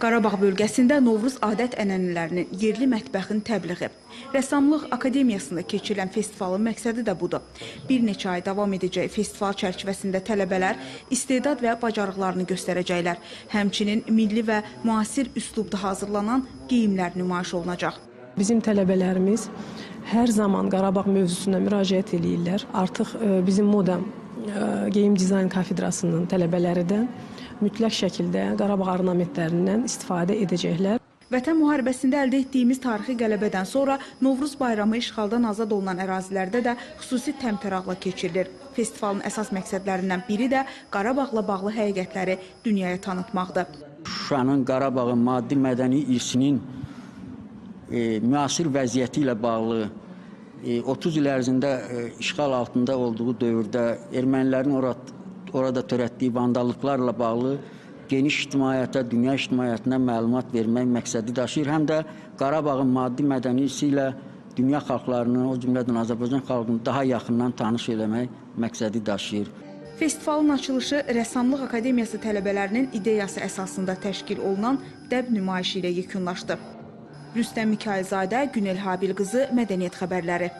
Qarabağ bölgəsində Novruz adət-ənənələrinin, yerli mətbəxin təbliği. Rəssamlıq Akademiyasında keçirilən festivalın məqsədi də budur. Bir neçə ay davam edəcək festival çərçivəsində tələbələr istedad və bacarıqlarını göstərəcəklər. Həmçinin milli və müasir üslubda hazırlanan geyimlər nümayiş olunacaq. Bizim tələbələrimiz hər zaman Qarabağ mövzusuna müraciət edirlər. Artıq bizim Moda Geyim Dizayn Kafedrasının tələbələri də mütləq şəkildə Qarabağ ornamentlərindən istifadə edəcəklər. Vətən müharibəsində əldə etdiyimiz tarixi qələbədən sonra Novruz bayramı işğaldan azad olunan ərazilərdə də xüsusi təmtəraqla keçirilir. Festivalın əsas məqsədlərindən biri də Qarabağla bağlı həqiqətləri dünyaya tanıtmaqdır. Şuşanın, Qarabağın maddi mədəni irsinin müasir vəziyyəti ilə bağlı 30 il ərzində işğal altında olduğu dövrdə ermənilərin orada törətdiyi vandallıqlarla bağlı geniş ictimaiyyətə, dünya ictimaiyyətinə məlumat vermək məqsədi daşıyır. Həm də Qarabağın maddi mədəni irsi ilə dünya xalqlarını, o cümlədən Azərbaycan xalqını daha yaxından tanış eləmək məqsədi daşıyır. Festivalın açılışı Rəssamlıq Akademiyası tələbələrinin ideyası əsasında təşkil olunan dəb nümayişi ilə yekunlaşdı. Rüstəm Mikayılzadə, Günel Habil qızı, Mədəniyyət xəbərləri.